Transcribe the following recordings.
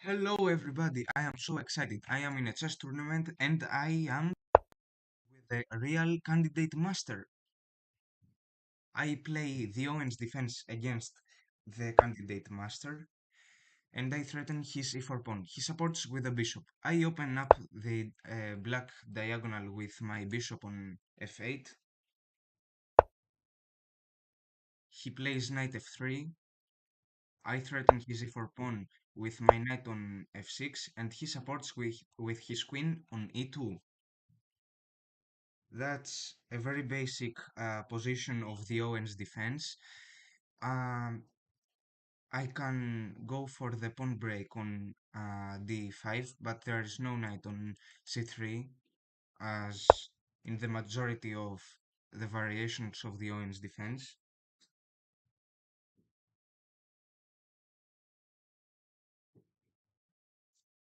Hello everybody, I am so excited. I am in a chess tournament and I am with the real candidate master. I play the Owens defense against the candidate master and I threaten his e4 pawn. He supports with a bishop. I open up the black diagonal with my bishop on f8. He plays knight f3. I threaten his e4 pawn with my knight on f6 and he supports with his queen on e2. That's a very basic position of the Owens defense. Um, I can go for the pawn break on d5, but there is no knight on c3, as in the majority of the variations of the Owens defense.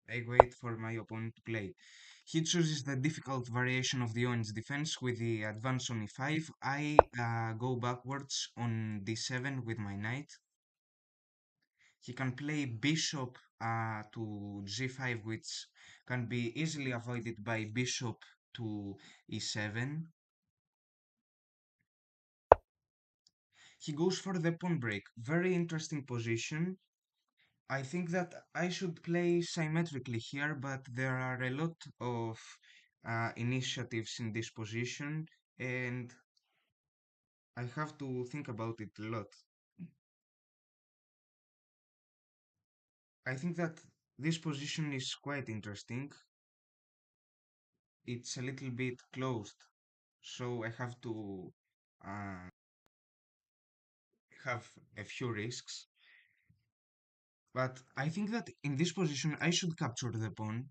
I wait for my opponent to play. He chooses the difficult variation of the Owens defense with the advance on e5. I go backwards on d7 with my knight. He can play bishop to g5, which can be easily avoided by bishop to e7. He goes for the pawn break. Very interesting position. I think that I should play symmetrically here, but there are a lot of initiatives in this position, and I have to think about it a lot. I think that this position is quite interesting. It's a little bit closed, so I have to uh, have a few risks. But I think that in this position I should capture the pawn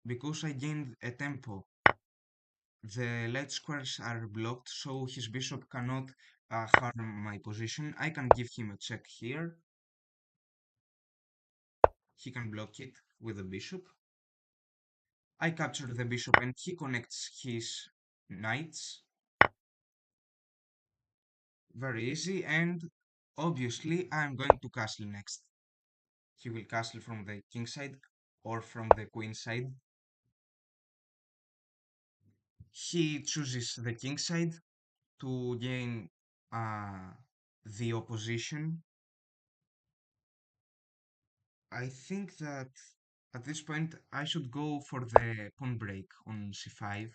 because I gained a tempo. The light squares are blocked, so his bishop cannot harm my position. I can give him a check here. He can block it with the bishop. I capture the bishop and he connects his knights. Very easy, and obviously I'm going to castle next. He will castle from the king side or from the queen side. He chooses the king side to gain the opposition. I think that at this point I should go for the pawn break on c5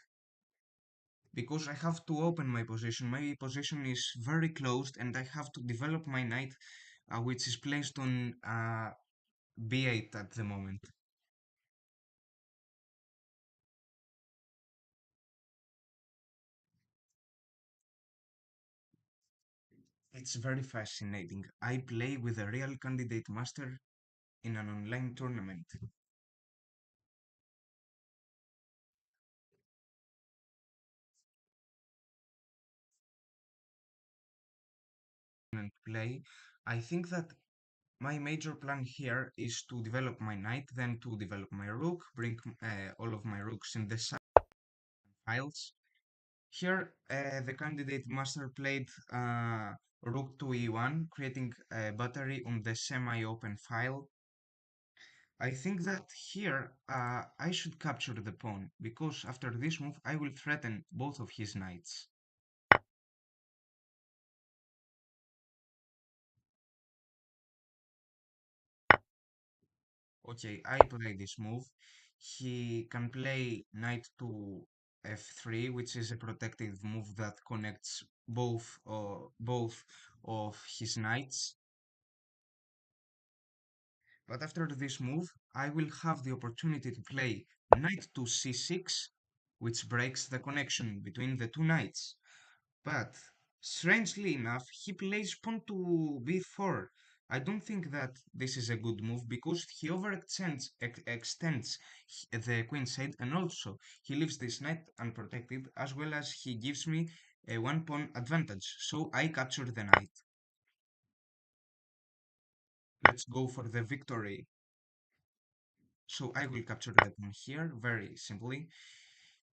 because I have to open my position. My position is very closed and I have to develop my knight, which is placed on b8 at the moment. It's very fascinating. I play with a real candidate master in an online tournament. And play. I think that my major plan here is to develop my knight, then to develop my rook, bring all of my rooks in the side files. Here, the candidate master played rook to e1, creating a battery on the semi-open file. I think that here I should capture the pawn, because after this move I will threaten both of his knights. Okay, I play this move. He can play knight to f3, which is a protective move that connects both of his knights. But after this move, I will have the opportunity to play knight to c6, which breaks the connection between the two knights. But strangely enough, he plays pawn to b4. I don't think that this is a good move because he extends the queen side, and also he leaves this knight unprotected, as well as he gives me a one pawn advantage. So I capture the knight. Let's go for the victory. So I will capture the pawn here very simply.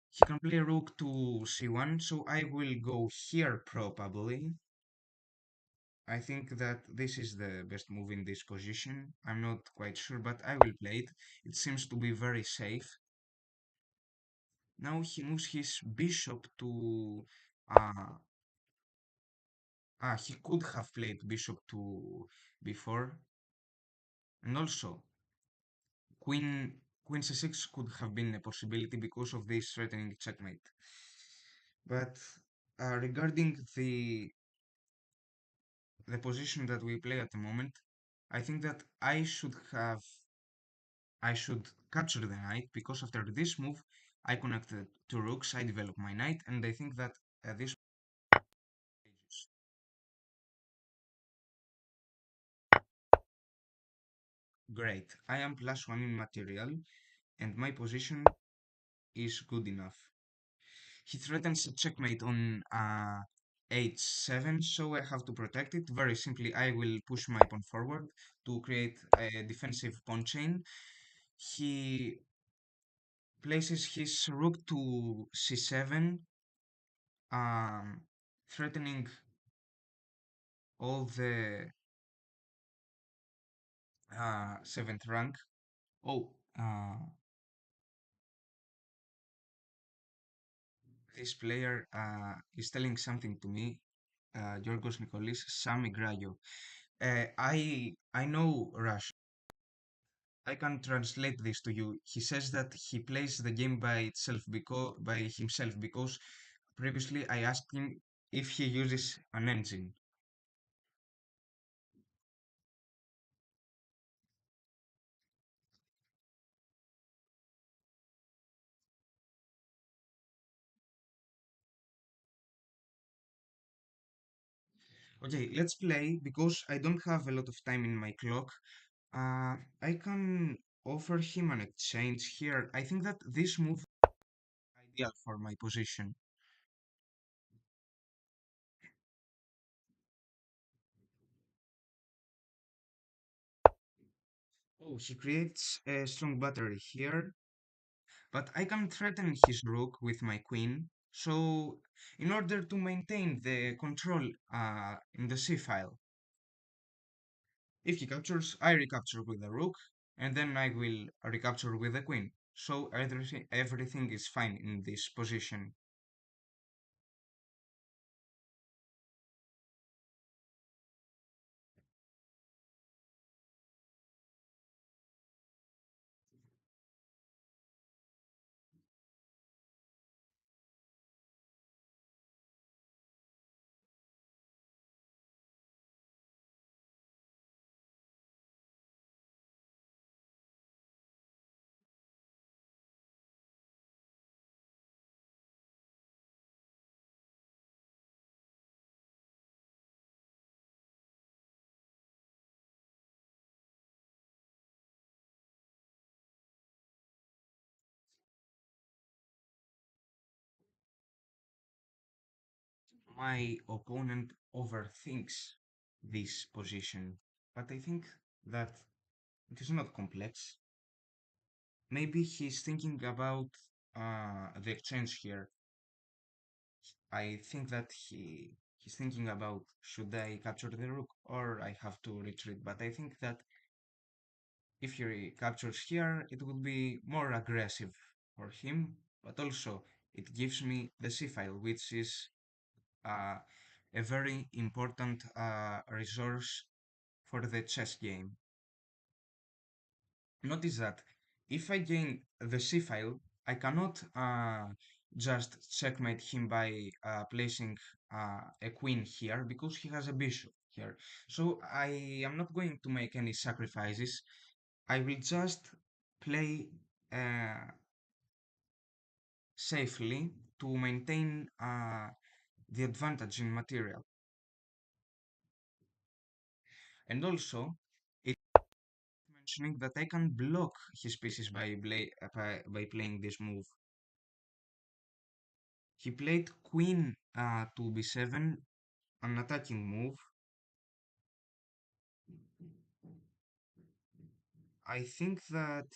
He can play rook to c1, so I will go here probably. I think that this is the best move in this position. I'm not quite sure, but I will play it. It seems to be very safe. Now he moves his bishop to... Uh, he could have played bishop to before. And also, queen c6 could have been a possibility because of this threatening checkmate. But regarding the position that we play at the moment, I think that I should capture the knight because after this move I connect the two rooks, I develop my knight, and I think that this is great. I am +1 in material, and my position is good enough. He threatens a checkmate on h7, so I have to protect it. Very simply, I will push my pawn forward to create a defensive pawn chain. He places his rook to c7, um, threatening all the seventh rank. Oh, this player is telling something to me. Yorgos Nikolis, Sami Grayo. I know Russian. I can translate this to you. He says that he plays the game by himself because previously I asked him if he uses an engine. Okay, let's play because I don't have a lot of time in my clock. I can offer him an exchange here. I think that this move is ideal for my position. Oh, he creates a strong battery here, but I can threaten his rook with my queen. So, in order to maintain the control in the c-file, if he captures, I recapture with the rook, and then I will recapture with the queen. So everything is fine in this position. My opponent overthinks this position, but I think that it is not complex. Maybe he's thinking about the exchange here. I think that he's thinking about should I capture the rook or I have to retreat. But I think that if he captures here, it would be more aggressive for him. But also, it gives me the c-file, which is uh, a very important resource for the chess game. Notice that if I gain the c-file, I cannot just checkmate him by placing a queen here because he has a bishop here. So I am not going to make any sacrifices. I will just play uh, safely to maintain the advantage in material. And also, it's mentioning that I can block his pieces by playing this move. He played queen to b7, an attacking move. I think that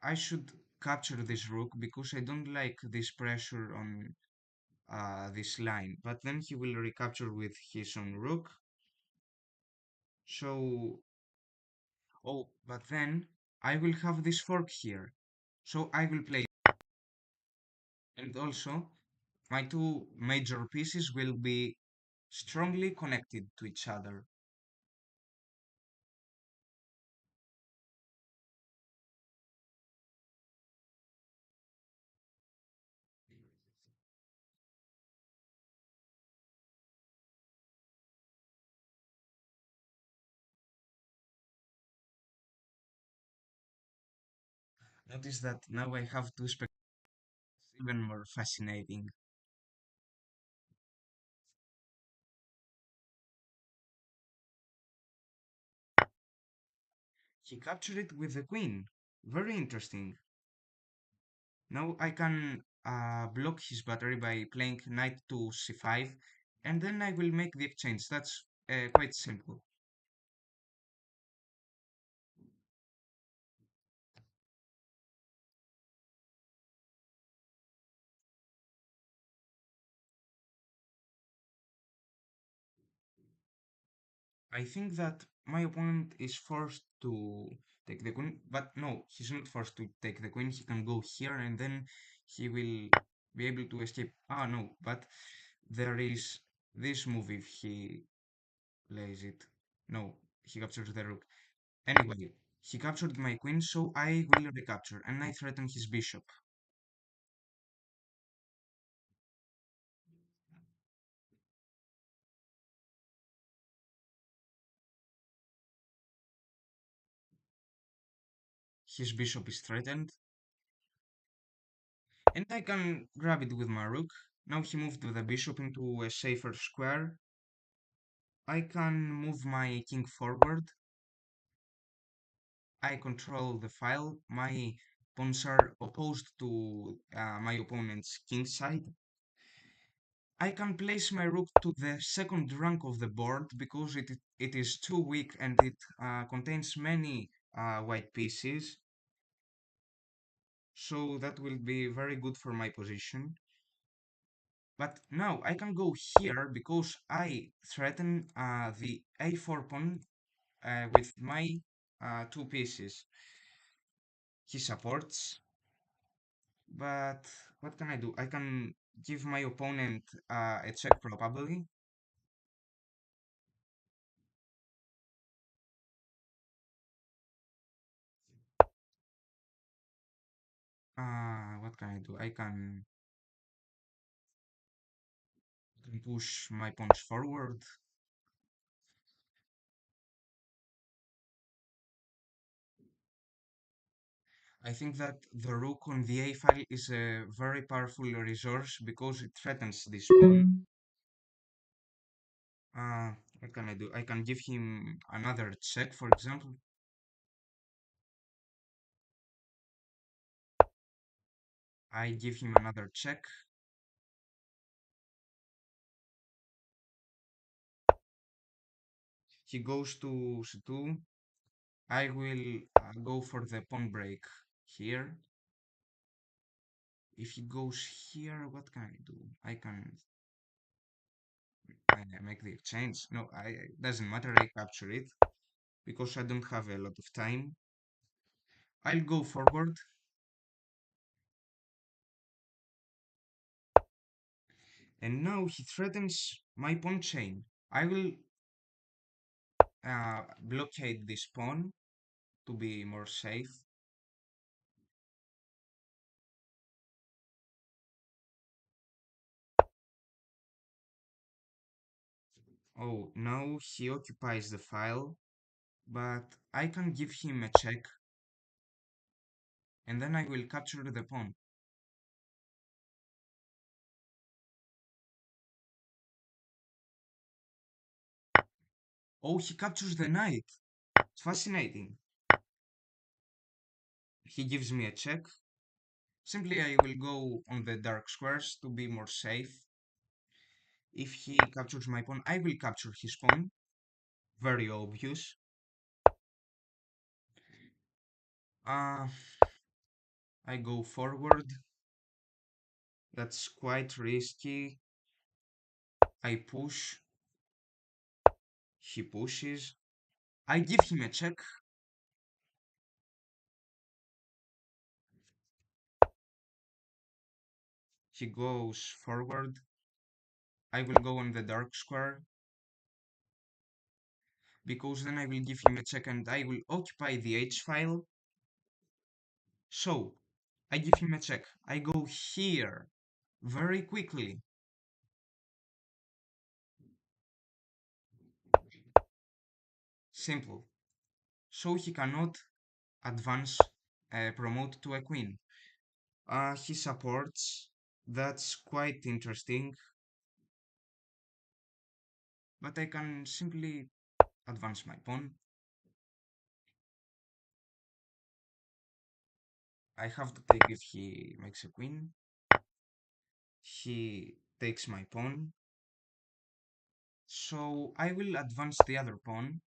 I should capture this rook because I don't like this pressure on. this line, but then he will recapture with his own rook. So, oh, but then I will have this fork here. So I will play, and also my two major pieces will be strongly connected to each other. Notice that now I have two spectacles, even more fascinating. He captured it with the queen. Very interesting. Now I can block his battery by playing knight to c5, and then I will make the exchange. That's quite simple. I think that my opponent is forced to take the queen, but no, he's not forced to take the queen. He can go here and then he will be able to escape. Ah, no, but there is this move if he plays it. No, he captures the rook. Anyway, he captured my queen, so I will recapture and I threaten his bishop. His bishop is threatened, and I can grab it with my rook. Now he moved the bishop into a safer square. I can move my king forward. I control the file. My pawns are opposed to my opponent's king side. I can place my rook to the second rank of the board because it is too weak and it contains many white pieces. So that will be very good for my position. But now I can go here because I threaten the a4 pawn with my two pieces. He supports, but what can I do? I can give my opponent a check probably. What can I do? I can push my pawns forward. I think that the rook on the a file is a very powerful resource because it threatens this pawn. What can I do? I can give him another check, for example. I give him another check. He goes to c2. I will go for the pawn break here. If he goes here, what can I do? I can make the exchange. No, doesn't matter. I capture it because I don't have a lot of time. I'll go forward, and now he threatens my pawn chain. I will blockade this pawn to be more safe. Oh, now he occupies the file, but I can give him a check, and then I will capture the pawn. Oh, he captures the knight. It's fascinating. He gives me a check. Simply, I will go on the dark squares to be more safe. If he captures my pawn, I will capture his pawn. Very obvious. Uh, I go forward. That's quite risky. I push, he pushes. I give him a check. He goes forward. I will go on the dark square because then I will give him a check and I will occupy the H file. So I give him a check. I go here very quickly. Simple. So he cannot advance, promote to a queen. He supports. That's quite interesting. But I can simply advance my pawn. I have to take if he makes a queen. He takes my pawn. So I will advance the other pawn.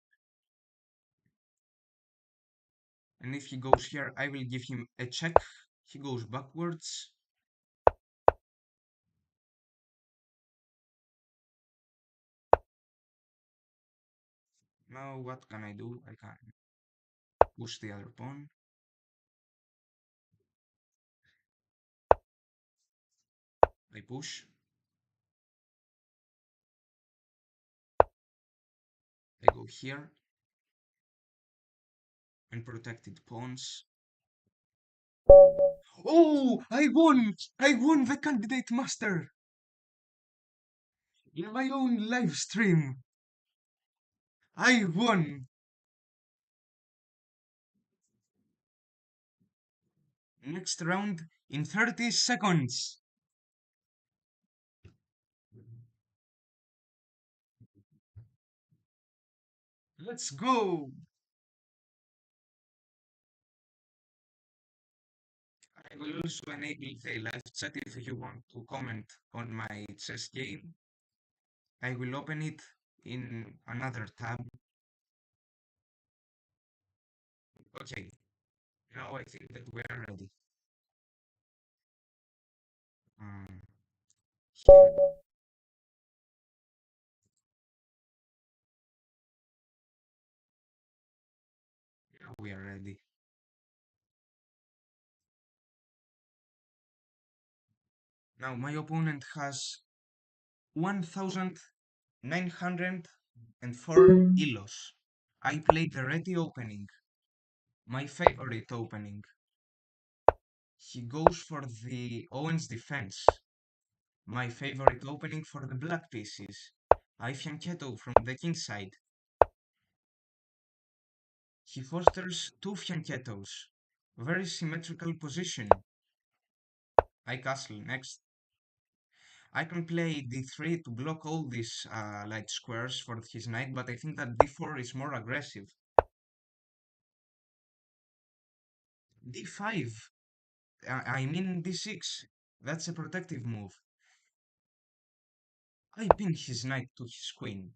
And if he goes here, I will give him a check. He goes backwards. Now what can I do? I can push the other pawn. I push. I go here. And protected pawns. Oh, I won! I won the candidate master! In my own live stream! I won! Next round in 30 seconds! Let's go! I will also enable the live chat if you want to comment on my chess game. I will open it in another tab. Okay, now I think that we are ready. Um, Here, now we are ready. Now my opponent has 1,904 ELOS. I played the ready opening, my favorite opening. He goes for the Owens defense, my favorite opening for the black pieces. I fianchetto from the king side. He fosters two fianchettos. Very symmetrical position. I castle next. I can play d3 to block all these light squares for his knight, but I think that d4 is more aggressive. d5. I mean d6. That's a protective move. I pin his knight to his queen.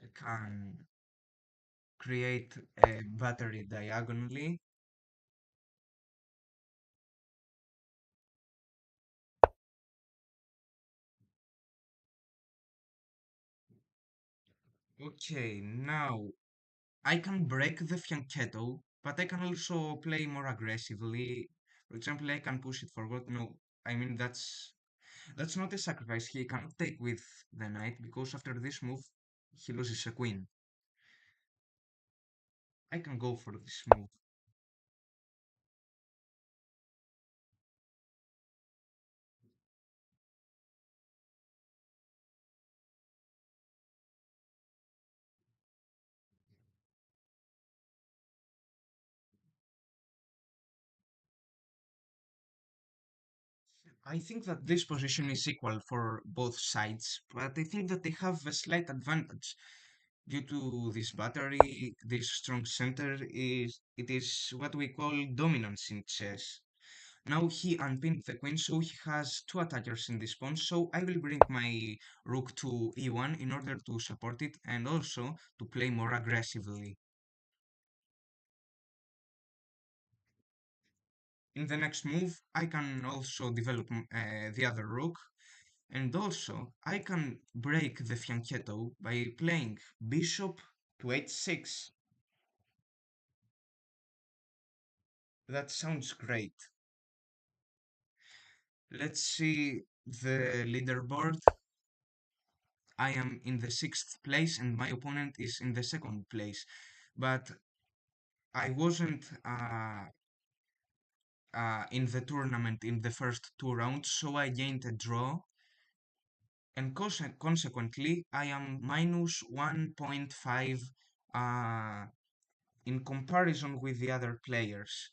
I can create a battery diagonally. Okay, now I can break the fianchetto, but I can also play more aggressively. For example, I can push it forward. No, I mean that's not a sacrifice. He cannot take with the knight because after this move he loses a queen. I can go for this move. I think that this position is equal for both sides, but I think that they have a slight advantage due to this battery. This strong center is it is what we call dominance in chess. Now he unpinned the queen, so he has two attackers in this pawn. So I will bring my rook to e1 in order to support it and also to play more aggressively. In the next move, I can also develop the other rook, and also I can break the fianchetto by playing bishop to h6. That sounds great. Let's see the leaderboard. I am in the sixth place and my opponent is in the second place. But I wasn't in the tournament in the first two rounds, so I gained a draw. And consequently, I am minus 1.5 uh, in comparison with the other players.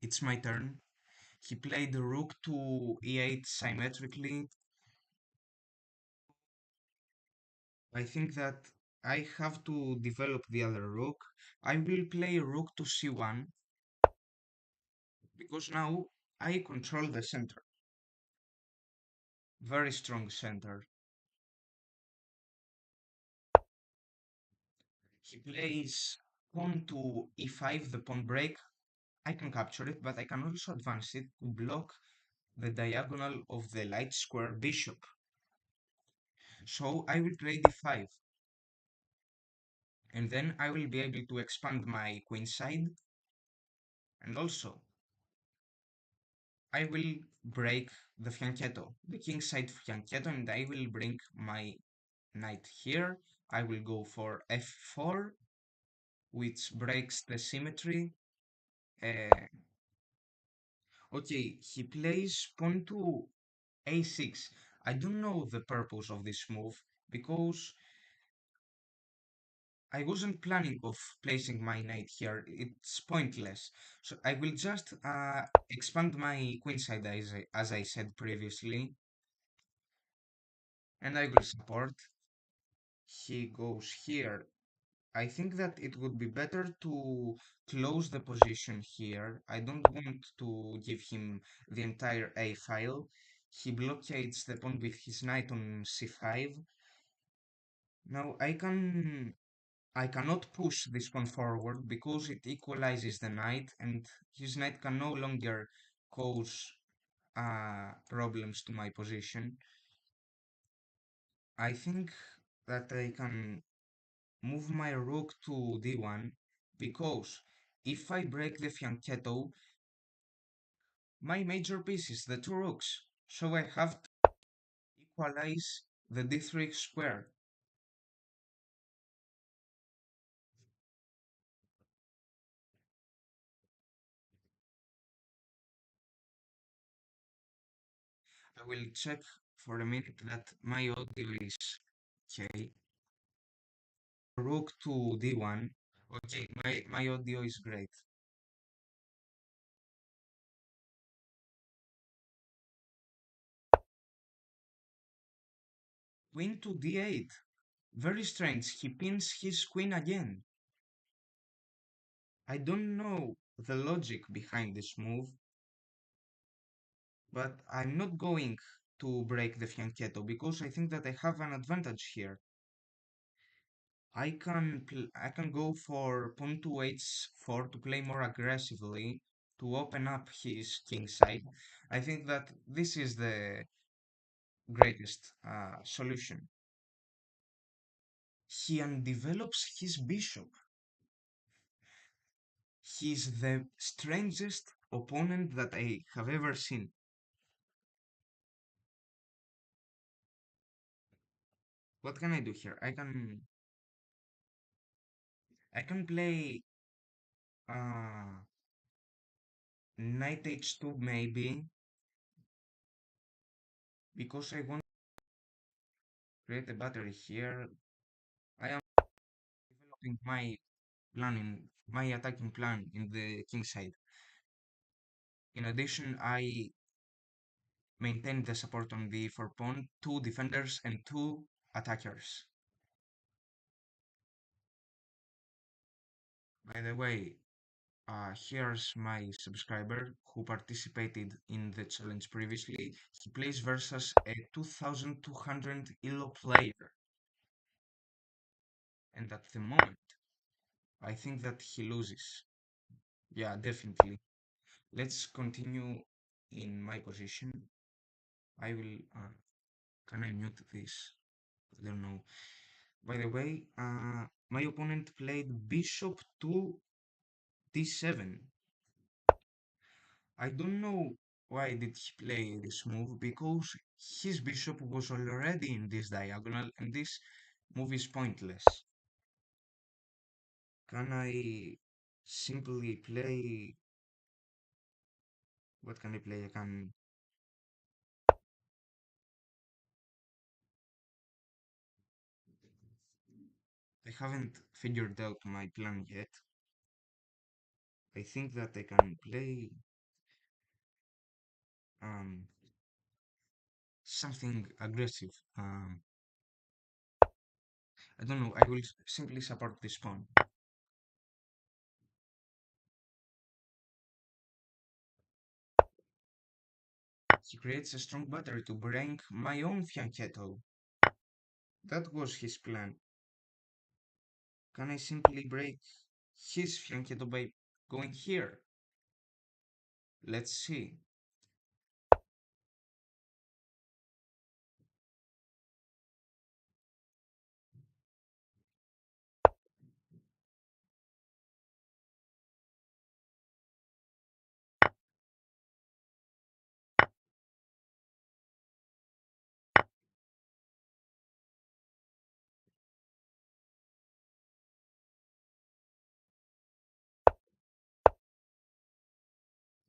It's my turn. He played the rook to e8 symmetrically. I think that I have to develop the other rook. I will play rook to c1 because now I control the center. Very strong center. He plays pawn to e5, the pawn break. I can capture it, but I can also advance it to block the diagonal of the light square bishop. So I will play d5. And then I will be able to expand my queenside. And also, I will break the fianchetto, the kingside fianchetto, and I will bring my knight here. I will go for f4, which breaks the symmetry. Uh, okay, he plays pawn to a6. I don't know the purpose of this move because I wasn't planning of placing my knight here. It's pointless. So I will just expand my queenside as I said previously, and I will support. He goes here. I think that it would be better to close the position here. I don't want to give him the entire A file. He blockades the pawn with his knight on c5. Now I cannot push this pawn forward because it equalizes the knight and his knight can no longer cause problems to my position. I think that I can move my rook to d1 because if I break the fianchetto, my major piece is the two rooks, so I have to equalize the d3 square. I will check for a minute that my audio is okay. Rook to d1. Okay, my audio is great. Queen to d8. Very strange. He pins his queen again. I don't know the logic behind this move, but I'm not going to break the fianchetto because I think that I have an advantage here. I can go for pawn to h4 to play more aggressively to open up his king side. I think that this is the greatest solution. He undevelops his bishop. He's the strangest opponent that I have ever seen. What can I do here? I can play uh knight h2 maybe because I want to create a battery here. I am developing my attacking plan in the king side. In addition, I maintain the support on the 4 pawn, two defenders and two attackers. By the way, here's my subscriber who participated in the challenge previously. He plays versus a 2200 ELO player. And at the moment, I think that he loses. Yeah, definitely. Let's continue in my position. I will, can I mute this? I don't know. By the way, my opponent played bishop to d7. I don't know why did he play this move, because his bishop was already in this diagonal and this move is pointless. Can I simply play... What can I play? I haven't figured out my plan yet. I think that I can play um, something aggressive. I don't know, I will simply support this pawn. He creates a strong battery to break my own fianchetto. That was his plan. Can I simply break his fianchetto by going here? Let's see.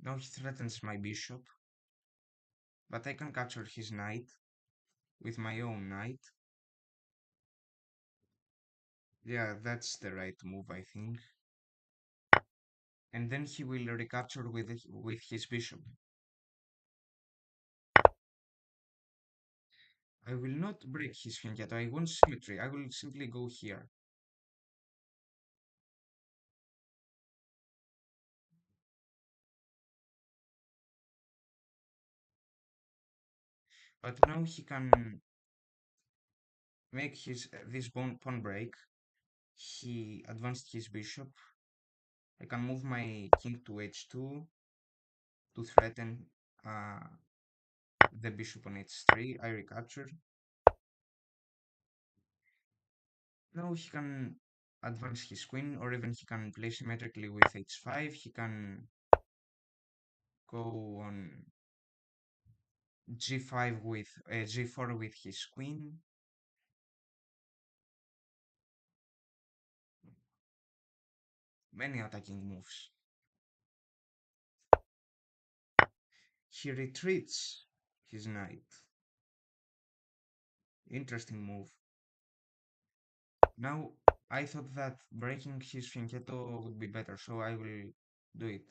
Now he threatens my bishop, but I can capture his knight with my own knight. Yeah, that's the right move, I think. And then he will recapture with his bishop. I will not break his fianchetto. I want symmetry. I will simply go here. But now he can make his this pawn break. He advanced his bishop. I can move my king to h2 to threaten uh, the bishop on h3. I recapture. Now he can advance his queen, or even he can play symmetrically with h5. He can go on g5 with g4 with his queen. Many attacking moves. He retreats his knight. Interesting move. Now, I thought that breaking his fianchetto would be better, so I will do it.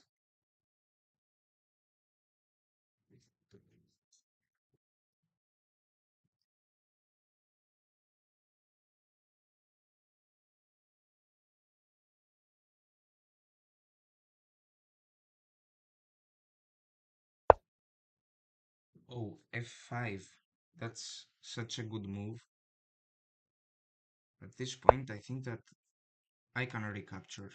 Oh, f5. That's such a good move. At this point, I think that I can recapture.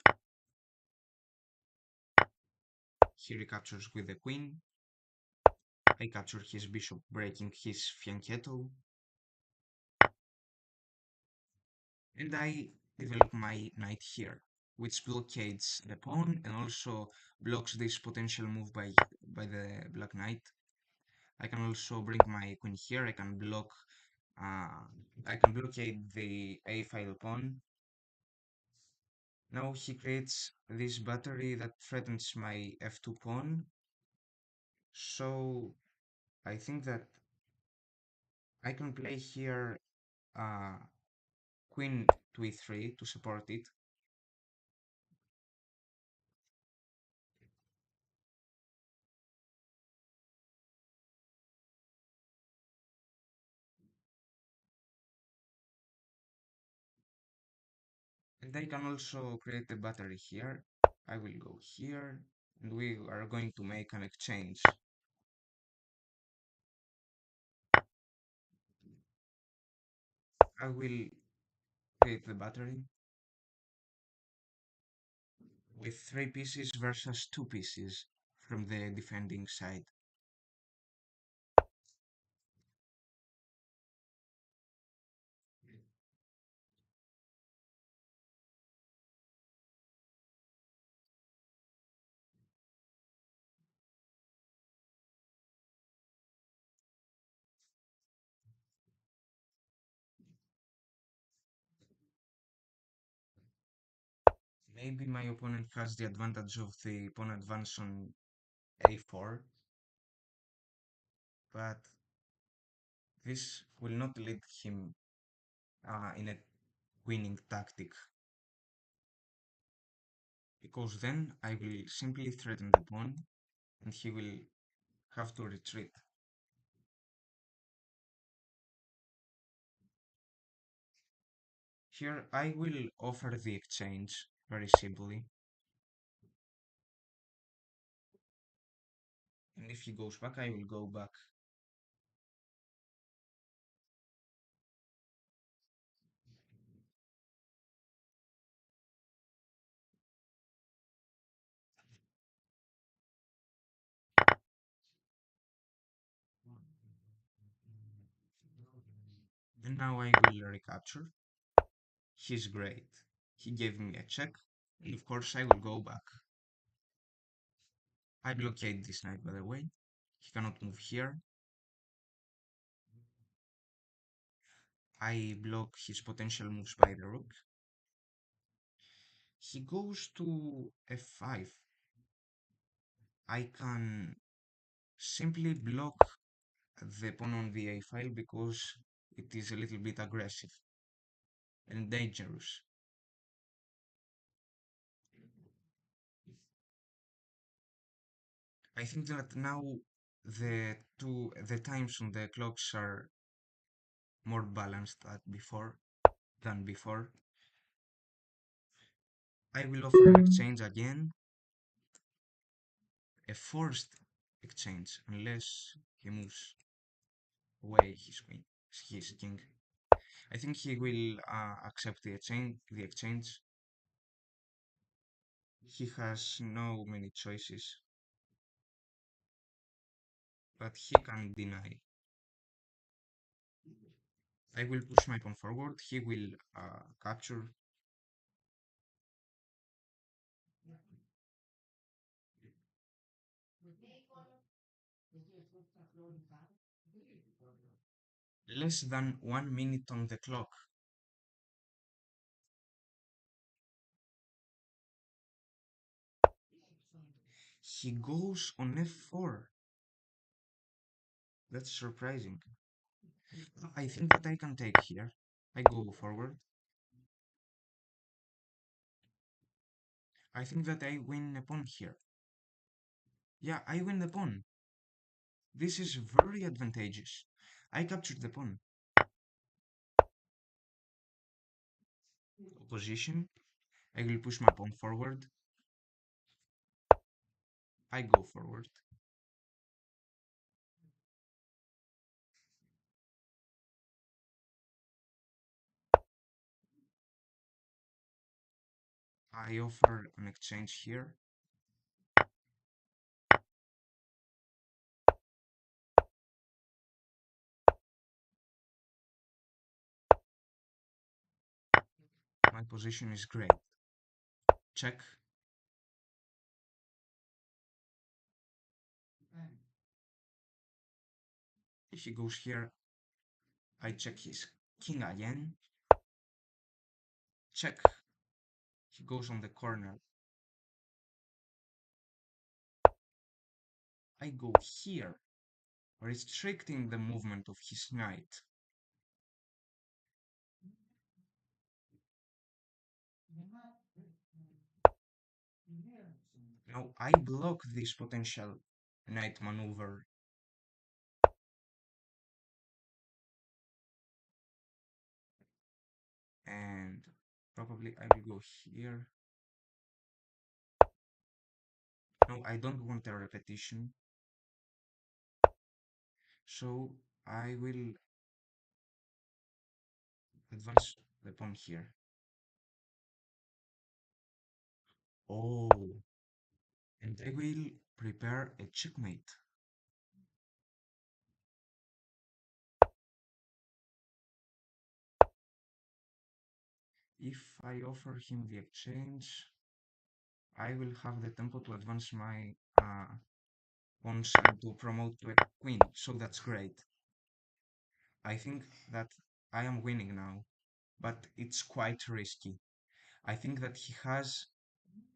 He recaptures with the queen. I capture his bishop, breaking his fianchetto. And I develop my knight here, which blockades the pawn and also blocks this potential move by the black knight. I can also bring my queen here. Uh, I can blockade the a file pawn. Now he creates this battery that threatens my f2 pawn. So I think that I can play here uh, queen to e3 to support it. And I can also create a battery here. I will go here and we are going to make an exchange. I will create the battery with 3 pieces versus 2 pieces. from the defending side. Maybe my opponent has the advantage of the pawn advance on a4, but this will not lead him in a winning tactic, because then I will simply threaten the pawn and he will have to retreat. Here I will offer the exchange very simply, and if he goes back I will go back. And now I will recapture. He's great. He gave me a check, and of course I will go back. I blockade this knight, by the way. He cannot move here. I block his potential moves by the rook. He goes to f5. I can simply block the pawn on the a file because it is a little bit aggressive and dangerous. I think that now the times on the clocks are more balanced than before. I will offer an exchange again, a forced exchange, unless he moves away his king. I think he will accept the exchange. He has no many choices, but he can deny. I will push my pawn forward. He will capture. Less than 1 minute on the clock. He goes on f4. That's surprising. I think that I can take here. I go forward. I think that I win a pawn here. Yeah, I win the pawn. This is very advantageous. I captured the pawn. Opposition. I will push my pawn forward. I go forward. I offer an exchange here. My position is great. Check. If he goes here, I check his king again. Check. He goes on the corner. I go here, restricting the movement of his knight. Now I block this potential knight maneuver. And probably I will go here. No, I don't want a repetition. So I will advance the pawn here. Oh, and I will prepare a checkmate. If I offer him the exchange, I will have the tempo to advance my pawns and to promote to a queen, so that's great. I think that I am winning now, but it's quite risky. I think that he has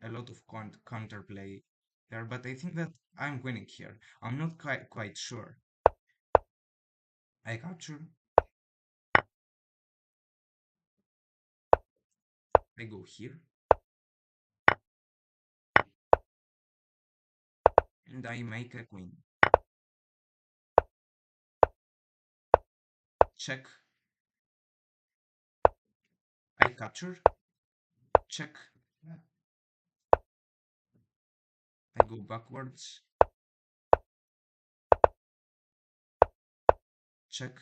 a lot of counterplay there, but I think that I'm winning here. I'm not quite sure. I capture, I go here, and I make a queen. Check, I capture, check, I go backwards, check,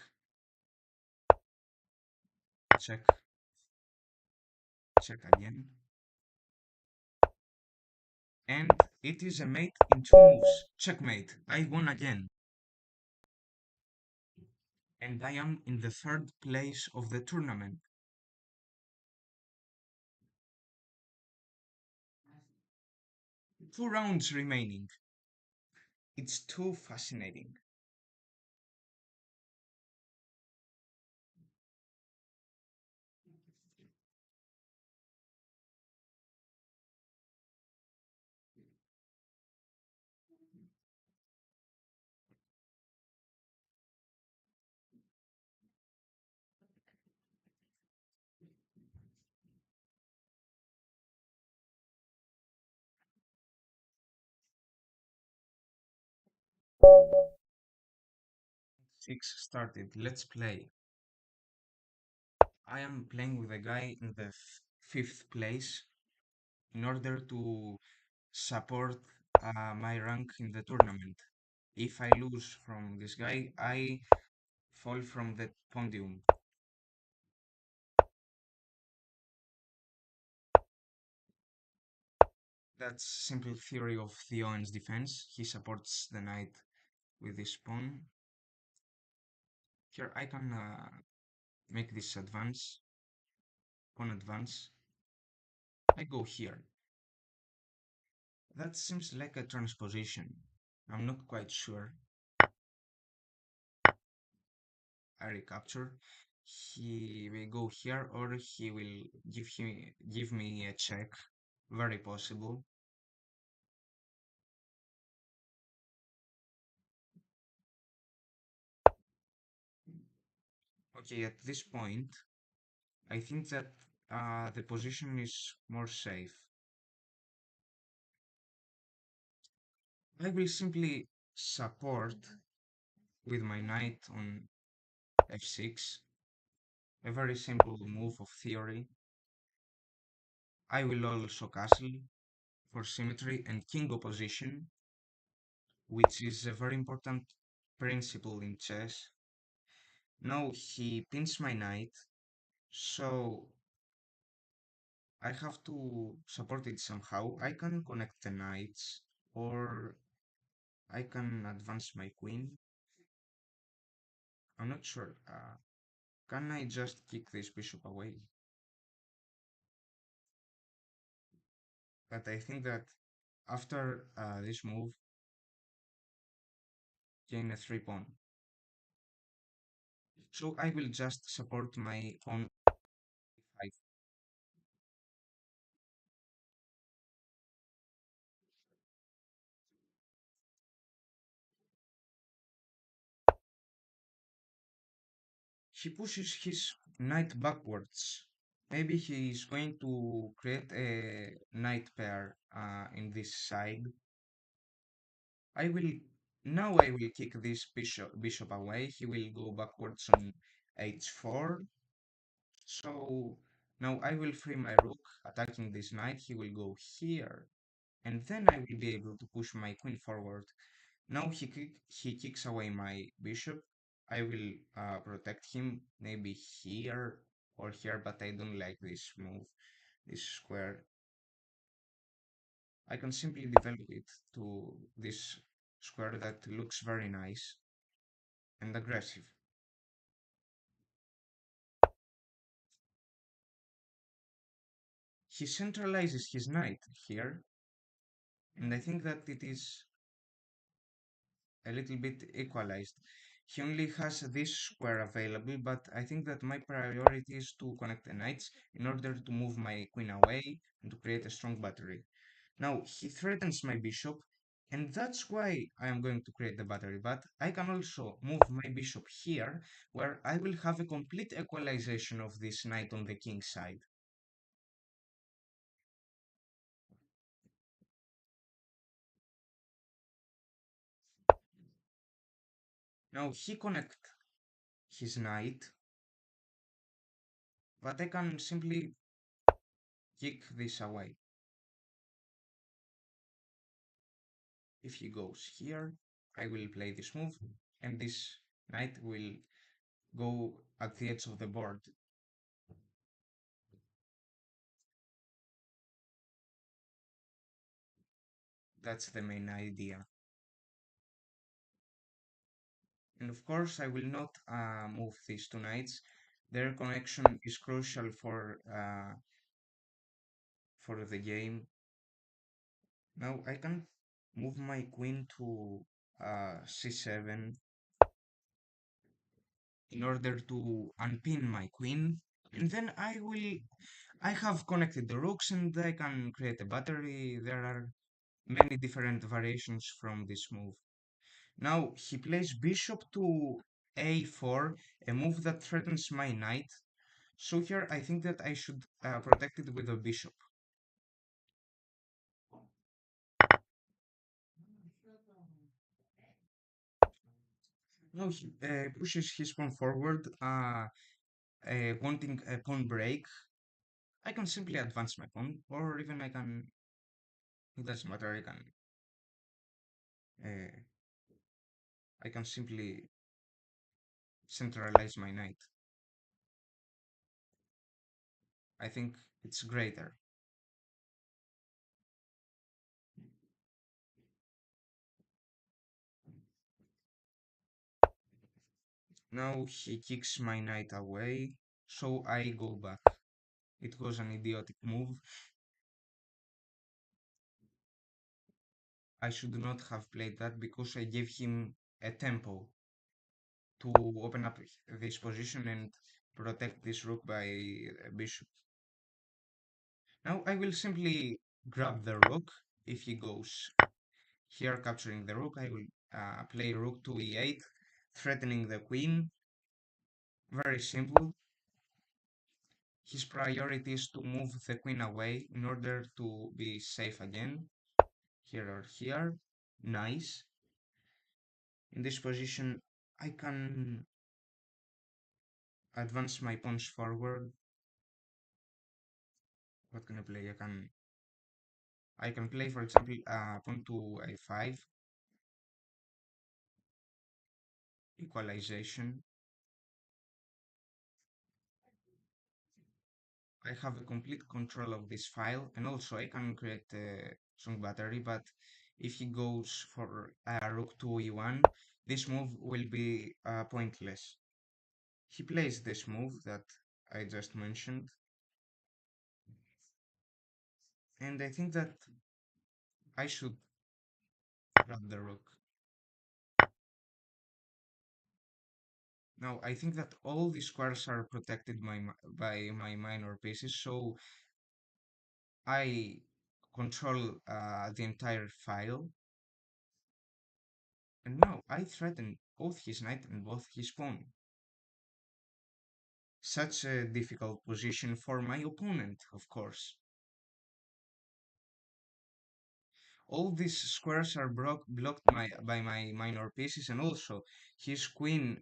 check, check again. And it is a mate in two moves. Checkmate. I won again. And I am in the third place of the tournament. 2 rounds remaining. It's too fascinating. 6 started. Let's play. I am playing with a guy in the fifth place in order to support my rank in the tournament. If I lose from this guy, I fall from the podium. That's simple theory of Theon's defense. He supports the knight with this pawn. Here I can make this advance, pawn advance. I go here. That seems like a transposition. I'm not quite sure. I recapture. He will go here or he will give me a check. Very possible. Okay, at this point, I think that the position is more safe. I will simply support with my knight on f6, a very simple move of theory. I will also castle for symmetry and king opposition, which is a very important principle in chess. Now he pins my knight, so I have to support it somehow. I can connect the knights, or I can advance my queen. I'm not sure. Can I just kick this bishop away? But I think that after this move, gain a 3 pawn. So I will just support my pawn 5. He pushes his knight backwards. Maybe he is going to create a knight pair in this side. I will I will kick this bishop away. He will go backwards on h4. So now I will free my rook attacking this knight. He will go here, and then I will be able to push my queen forward. Now he kicks away my bishop. I will protect him maybe here or here, but I don't like this move, this square. I can simply develop it to this square that looks very nice and aggressive. He centralizes his knight here, and I think that it is a little bit equalized. He only has this square available, but I think that my priority is to connect the knights in order to move my queen away and to create a strong battery. Now, he threatens my bishop, and that's why I am going to create the battery, but I can also move my bishop here, where I will have a complete equalization of this knight on the king side. Now, he connect his knight, but I can simply kick this away. If he goes here, I will play this move, and this knight will go at the edge of the board. That's the main idea. And of course, I will not move these two knights. Their connection is crucial for the game. Now I can move my queen to c7 in order to unpin my queen, and then I have connected the rooks and I can create a battery. There are many different variations from this move. Now he plays bishop to a4, a move that threatens my knight. So here I think that I should protect it with a bishop. Now he pushes his pawn forward, wanting a pawn break. I can simply advance my pawn, or even I can, it doesn't matter, uh, I can simply centralize my knight. I think it's greater. Now he kicks my knight away, so I go back. It was an idiotic move. I should not have played that because I gave him a tempo to open up this position and protect this rook by a bishop. Now I will simply grab the rook. If he goes here capturing the rook, I will play rook to e8, threatening the queen. Very simple. His priority is to move the queen away in order to be safe again. Here or here. Nice. In this position, I can advance my pawns forward. What can I play? I can play, for example, pawn to a5, equalization. I have a complete control of this file, and also I can create a strong battery, but if he goes for rook to e1, this move will be pointless. He plays this move that I just mentioned, and I think that I should grab the rook. Now, I think that all the squares are protected by my minor pieces, so I control the entire file. And now I threaten both his knight and both his pawn. Such a difficult position for my opponent, of course. All these squares are blocked by my minor pieces, and also his queen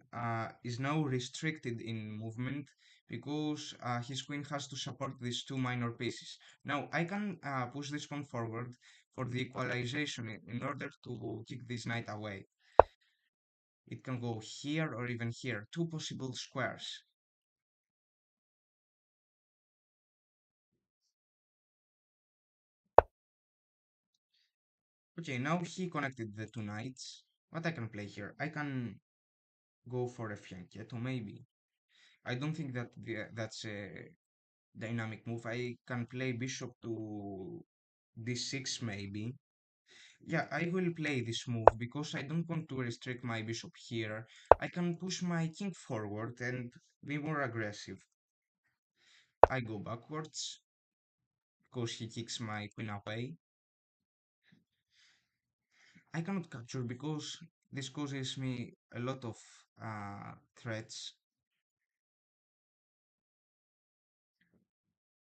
is now restricted in movement because his queen has to support these two minor pieces. Now I can push this pawn forward for the equalization in order to kick this knight away. It can go here or even here, two possible squares. Okay, now he connected the two knights. What I can play here? I can go for a fianchetto, maybe. I don't think that that's a dynamic move. I can play bishop to d6, maybe. Yeah, I will play this move because I don't want to restrict my bishop here. I can push my king forward and be more aggressive. I go backwards because he kicks my queen away. I cannot capture because this causes me a lot of threats.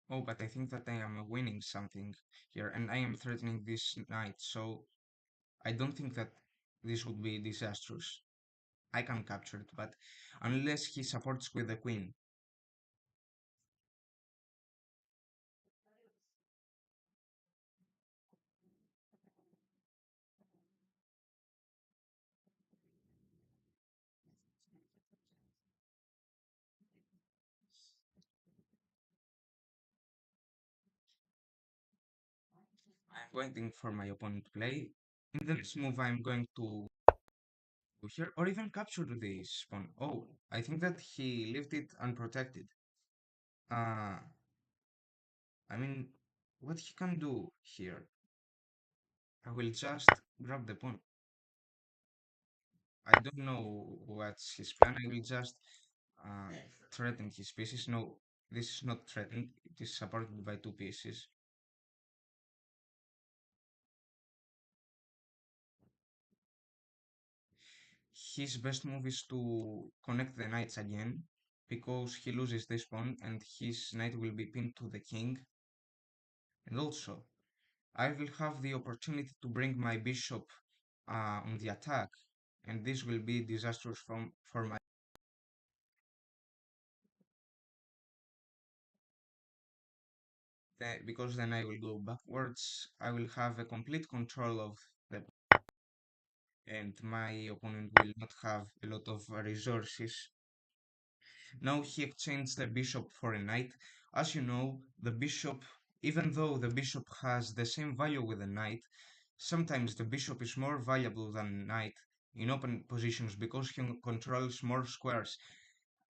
Oh, but I think that I am winning something here and I am threatening this knight, so I don't think that this would be disastrous. I can capture it, but unless he supports with the queen. I'm waiting for my opponent to play. In the next move, I'm going to go here or even capture this pawn. Oh, I think that he left it unprotected. Uh, I mean, what he can do here? I will just grab the pawn. I don't know what's his plan. I will just uh, threaten his pieces. No, this is not threatened. It is supported by two pieces. His best move is to connect the knights again because he loses this pawn and his knight will be pinned to the king. And also, I will have the opportunity to bring my bishop on the attack, and this will be disastrous for my because then I will go backwards. I will have a complete control of the and my opponent will not have a lot of resources. Now he exchanged the bishop for a knight. As you know, the bishop, even though the bishop has the same value with the knight, sometimes the bishop is more valuable than knight in open positions because he controls more squares.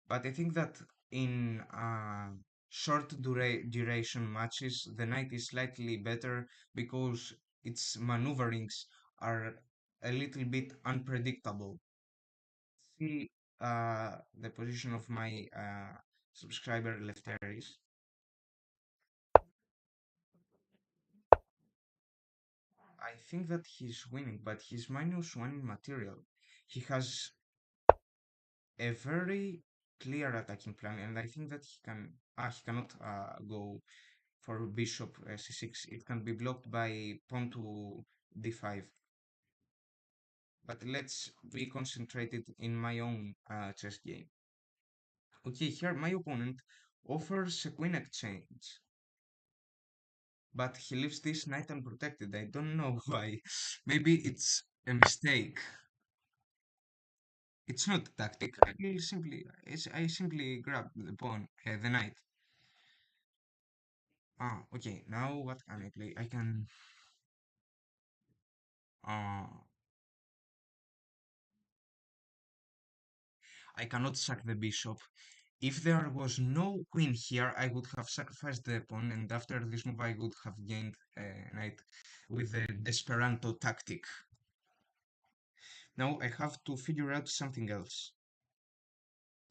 But I think that in short duration matches, the knight is slightly better because its maneuverings are a little bit unpredictable. See the position of my subscriber Lefteris. I think that he's winning, but he's minus one in material. He has a very clear attacking plan, and I think that he cannot go for bishop c6. It can be blocked by pawn to d5. But let's be concentrated in my own chess game. Okay, here my opponent offers a queen exchange, but he leaves this knight unprotected. I don't know why. Maybe it's a mistake. It's not a tactic. I simply grab the pawn, the knight. Ah, okay. Now what can I play? Uh, I cannot sack the bishop. If there was no queen here, I would have sacrificed the pawn, and after this move, I would have gained a knight with the Esperanto tactic. Now I have to figure out something else.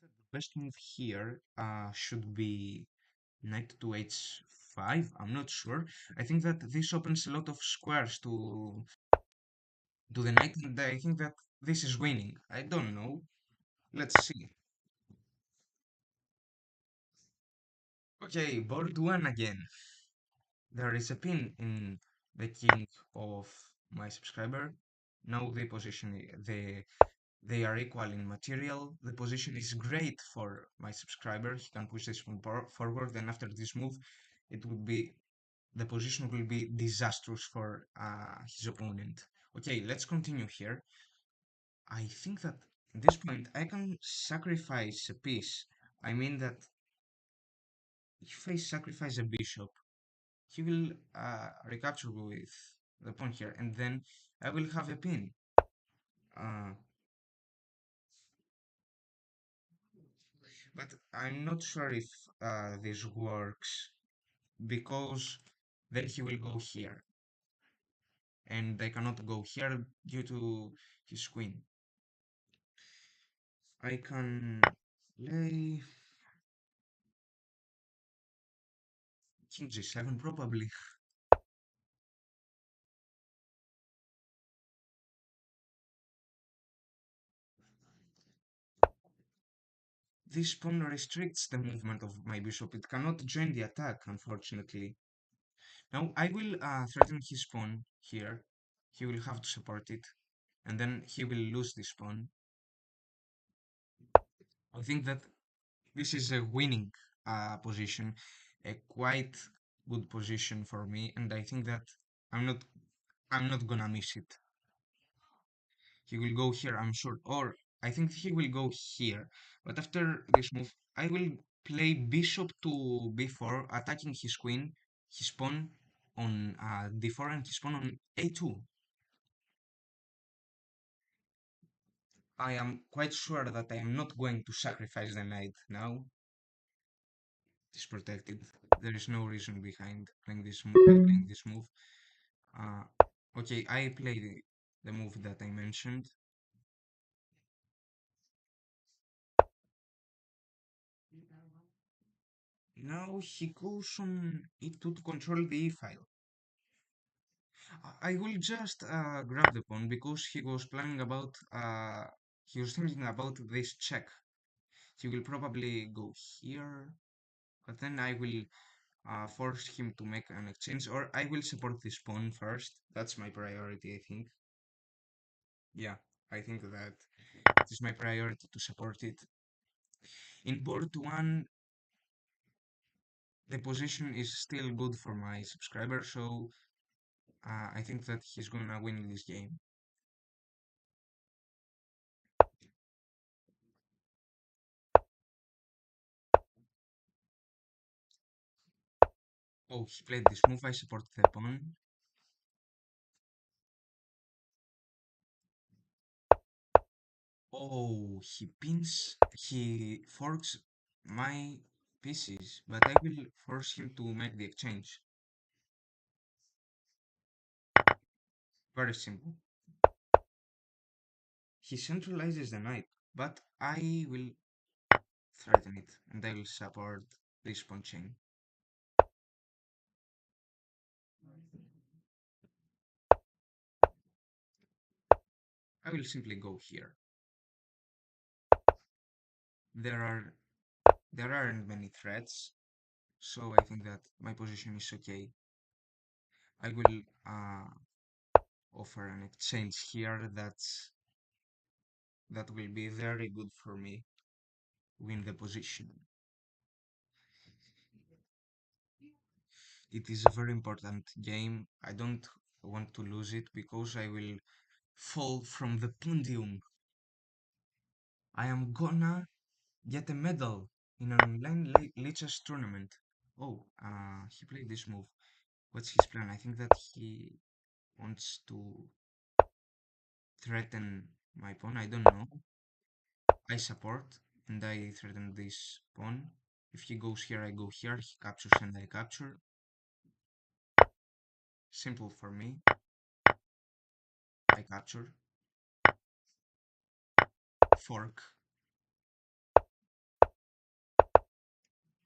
The best move here should be knight to h5. I'm not sure. I think that this opens a lot of squares to the knight, and I think that this is winning. I don't know. Let's see. Okay, board one again. There is a pin in the king of my subscriber. Now they are equal in material. The position is great for my subscriber. He can push this one forward, and after this move, it would be the position will be disastrous for his opponent. Okay, let's continue here. I think that at this point I can sacrifice a piece. I mean that if I sacrifice a bishop, he will recapture with the pawn here, and then I will have a pin. Uh, but I'm not sure if this works because then he will go here, and I cannot go here due to his queen. I can play king g7 probably. This pawn restricts the movement of my bishop. It cannot join the attack, unfortunately. Now I will threaten his pawn here. He will have to support it, and then he will lose this pawn. I think that this is a winning position, a quite good position for me, and I think that I'm not I'm not gonna miss it. He will go here, I'm sure, or I think he will go here. But after this move, I will play bishop to b4, attacking his queen, his pawn on d4, and his pawn on a2. I am quite sure that I am not going to sacrifice the knight now. It is protected. There is no reason behind playing this move. Uh, okay, I play the move that I mentioned. Now he goes on e2 to control the e file. I will just grab the pawn because he was planning about he was thinking about this check. He will probably go here, but then I will force him to make an exchange, or I will support this pawn first. That's my priority, I think. Yeah, I think that it is my priority to support it. In board one, the position is still good for my subscriber, so I think that he's gonna win this game. Oh, he played this move, I support the pawn. Oh, he forks my pieces, but I will force him to make the exchange. Very simple. He centralizes the knight, but I will threaten it, and I will support this pawn chain. I will simply go here. There are there aren't many threats, so I think that my position is okay. I will offer an exchange here that will be very good for me. Win the position. It is a very important game. I don't want to lose it because I will fall from the podium. I am gonna get a medal in an online Lichess tournament. Oh, he played this move. What's his plan? I think that he wants to threaten my pawn. I don't know. I support and I threaten this pawn. If he goes here, I go here. He captures and I capture. Simple for me. I capture. Fork.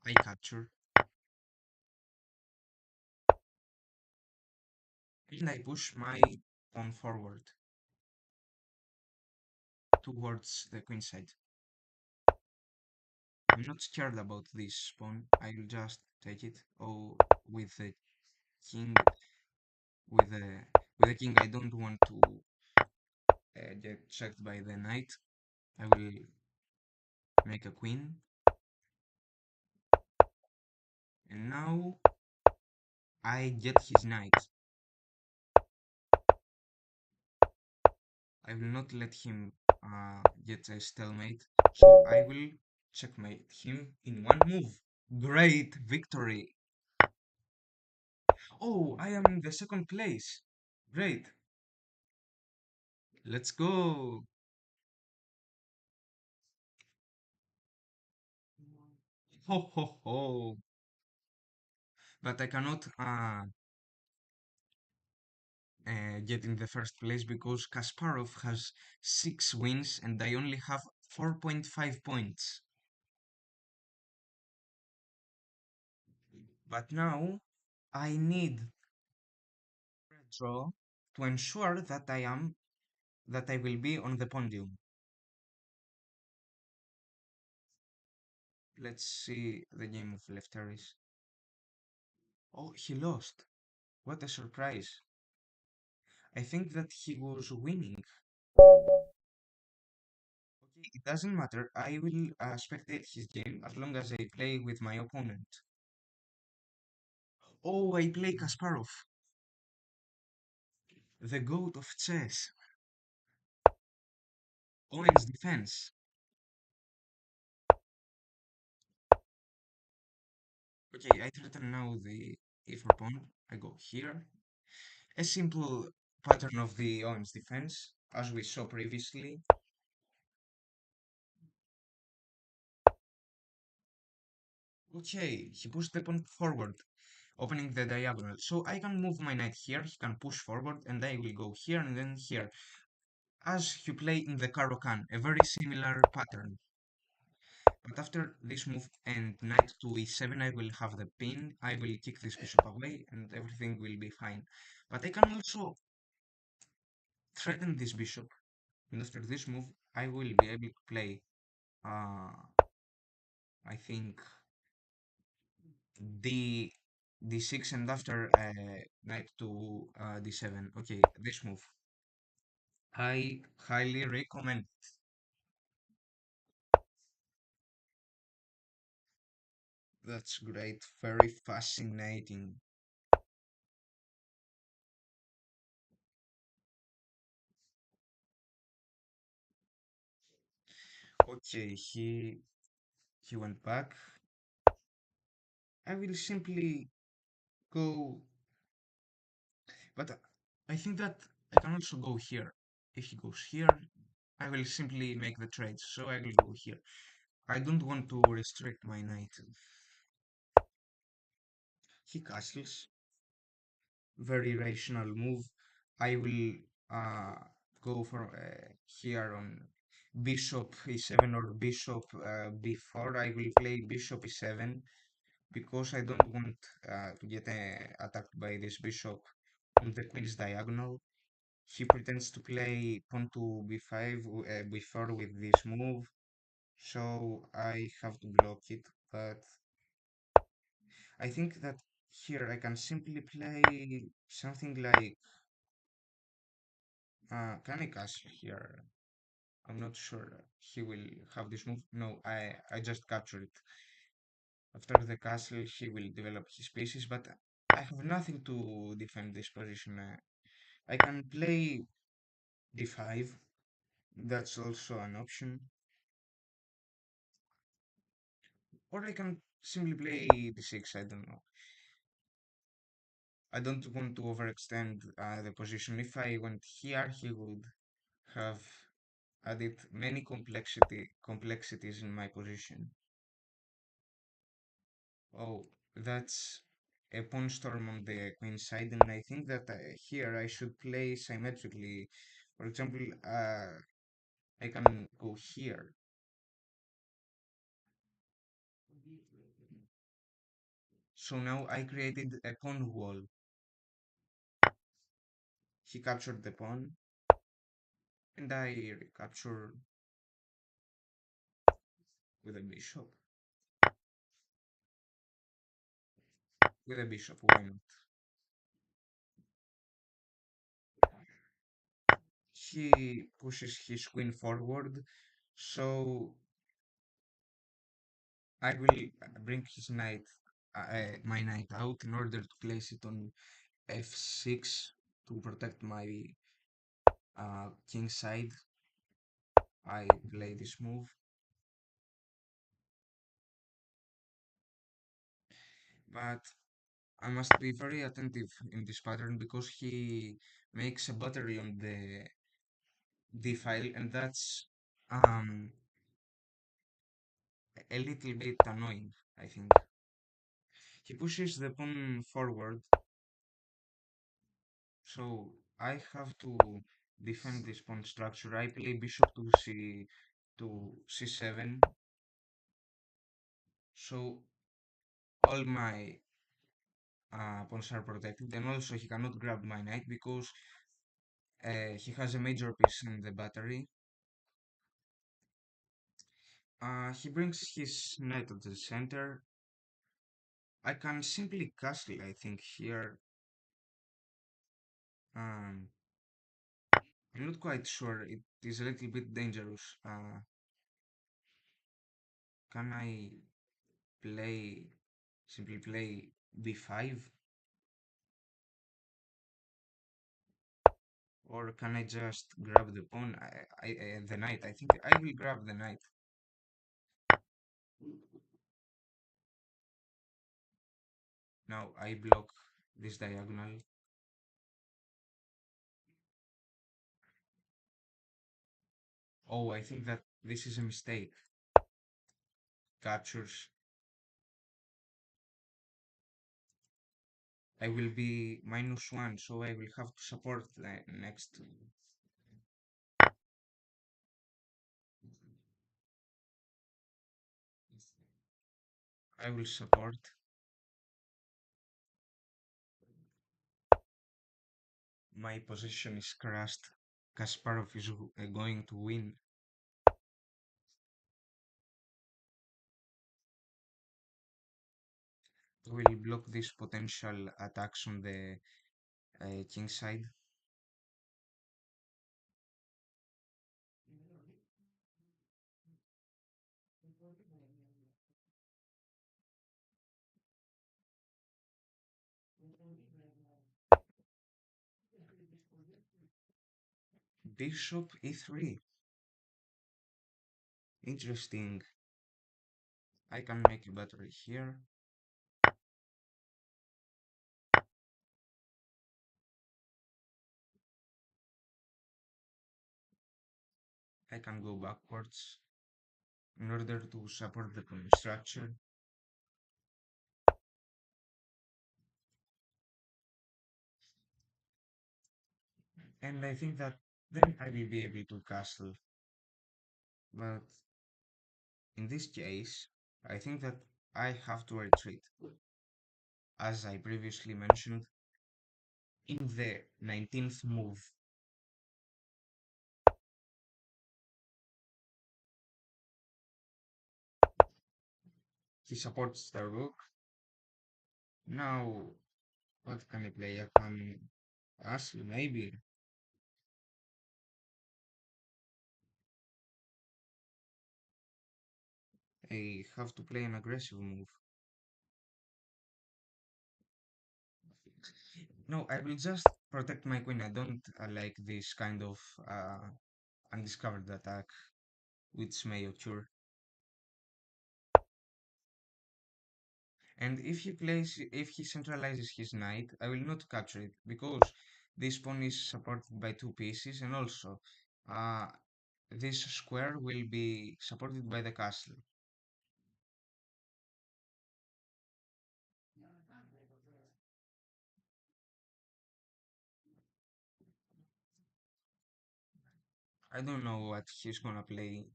I capture. And I push my pawn forward towards the queen side. I'm not scared about this pawn. I'll just take it. Oh, with the king, with the with the king, I don't want to get checked by the knight. I will make a queen, and now I get his knight. I will not let him get a stalemate, so I will checkmate him in one move. Great victory! Oh, I am in the second place. Great. Let's go. Ho ho ho. But I cannot get in the first place because Kasparov has 6 wins and I only have 4.5 points. But now I need a draw to ensure that I will be on the podium. Let's see the game of Lefteris. Oh, he lost. What a surprise. I think that he was winning. Okay, it doesn't matter. I will spectate his game as long as I play with my opponent. Oh, I play Kasparov, the goat of chess. Owen's defense. Okay, I threaten now the e4 pawn. I go here. A simple pattern of the Owen's defense, as we saw previously. Okay, he pushed the pawn forward, opening the diagonal. So I can move my knight here, he can push forward, and I will go here and then here. As you play in the Caro-Kann, a very similar pattern. But after this move and knight to e7, I will have the pin, I will kick this bishop away, and everything will be fine. But I can also threaten this bishop, and after this move, I will be able to play, uh, I think, d d6 and after knight to d7. Okay, this move. I highly recommend. That's great, very fascinating. Okay, he went back. I will simply go, but I think that I can also go here. If he goes here, I will simply make the trade, so I will go here. I don't want to restrict my knight. He castles. Very rational move. I will uh, go for here on bishop e7 or bishop b4. I will play bishop e7 because I don't want to get attacked by this bishop on the queen's diagonal. He pretends to play pawn to b5, b4 with this move, so I have to block it. But I think that here I can simply play something like, can I castle here? I'm not sure he will have this move. No, I just capture it. After the castle, he will develop his pieces, but I have nothing to defend this position. I can play d5. That's also an option. Or I can simply play d6. I don't know. I don't want to overextend the position. If I went here, he would have added many complexities in my position. Oh, that's a pawn storm on the queen side, and I think that here I should play symmetrically. For example, I can go here. So now I created a pawn wall. He captured the pawn, and I recapture with a bishop. With a bishop, why not? He pushes his queen forward, so I will bring my knight out in order to place it on f6 to protect my king side. I play this move, but I must be very attentive in this pattern because he makes a battery on the D file, and that's um, a little bit annoying, I think. He pushes the pawn forward, so I have to defend this pawn structure. I play bishop to c7, so all my pawns are protected, and also he cannot grab my knight because he has a major piece in the battery. He brings his knight to the center. I can simply castle, I think, here. Um, I'm not quite sure. It is a little bit dangerous. Can I play, simply play b5? Or can I just grab the pawn? The knight. I think I will grab the knight. Now I block this diagonal. Oh, I think that this is a mistake. Captures. I will be -1, so I will have to support the next. I will support. My position is crushed. Kasparov is going to win. Will block these potential attacks on the king side. Bishop e3. Interesting. I can make a battery here. I can go backwards in order to support the structure. And I think that then I will be able to castle. But in this case, I think that I have to retreat. As I previously mentioned, in the 19th move, he supports the rook. Now, what can I play? I can castle, maybe. I have to play an aggressive move. No, I will just protect my queen. I don't like this kind of undiscovered attack which may occur. And if he centralizes his knight, I will not capture it because this pawn is supported by two pieces, and also uh, this square will be supported by the castle. I don't know what he's gonna play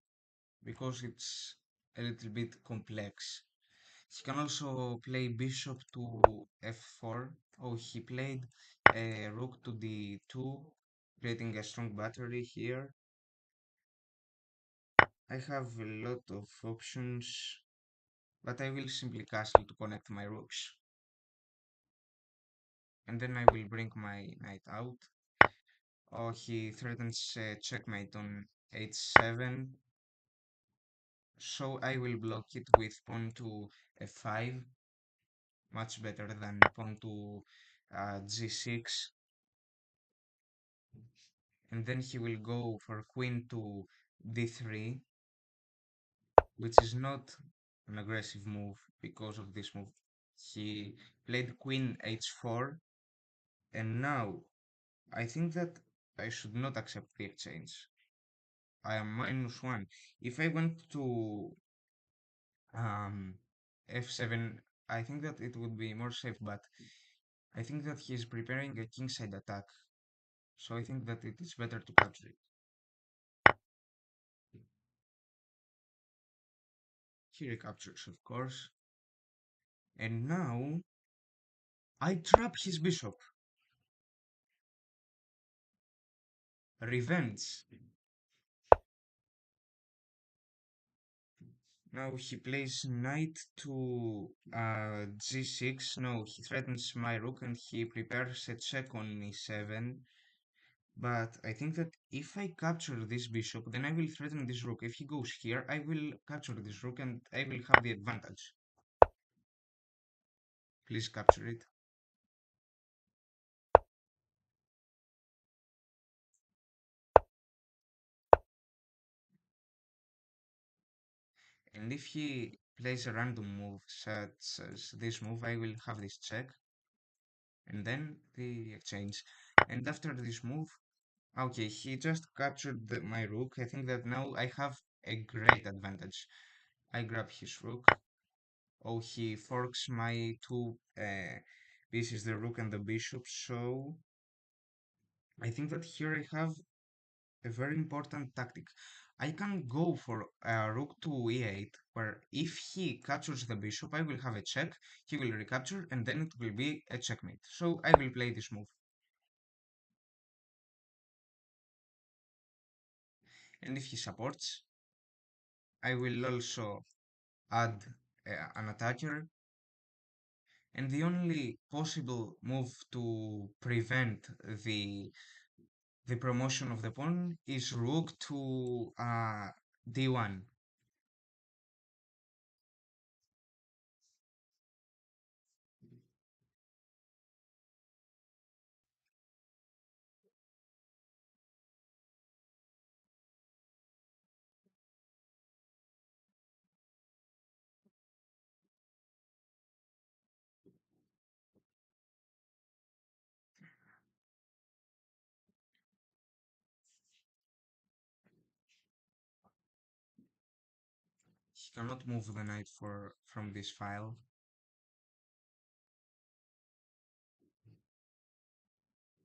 because it's a little bit complex. He can also play bishop to f4. Oh, he played rook to d2, creating a strong battery here. I have a lot of options, but I will simply castle to connect my rooks. And then I will bring my knight out. Oh, he threatens checkmate on h7. So I will block it with pawn to f5. Much better than pawn to g6. And then he will go for queen to d3, which is not an aggressive move because of this move. He played queen h4, and now I think that I should not accept the exchange. I am -1. If I went to um, f7, I think that it would be more safe, but I think that he is preparing a kingside attack, so I think that it is better to capture it. He recaptures, of course, and now I trap his bishop. Revenge. Now he plays knight to g6. No, he threatens my rook and he prepares a check on e7. But I think that if I capture this bishop, then I will threaten this rook. If he goes here, I will capture this rook and I will have the advantage. Please capture it. And if he plays a random move such as this move, I will have this check and then the exchange. And after this move, okay, he just captured my rook. I think that now I have a great advantage. I grab his rook. Oh, he forks my two pieces, the rook and the bishop. So I think that here I have a very important tactic. I can go for rook to e8, where if he captures the bishop, I will have a check, he will recapture, and then it will be a checkmate. So I will play this move. And if he supports, I will also add an attacker. And the only possible move to prevent the promotion of the pawn is rook to d1. He cannot move the knight from this file.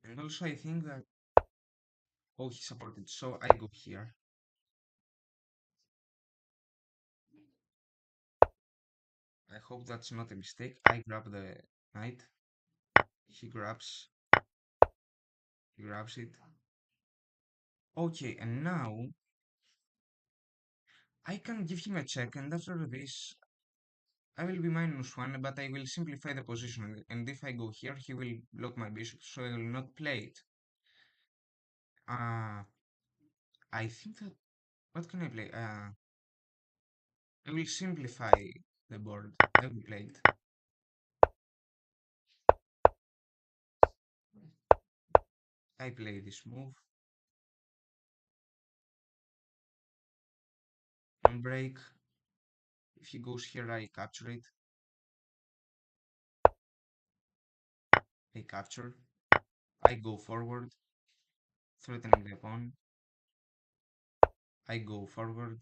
And also I think that, oh, he supported, so I go here. I hope that's not a mistake. I grab the knight. He grabs it. Okay, and now I can give him a check, and after this I will be -1, but I will simplify the position. And if I go here, he will block my bishop, so I will not play it. Uh, I think that, what can I play? I will simplify the board. I will play it. I play this move. On break, if he goes here, I capture it. I capture. I go forward, threatening the pawn. I go forward.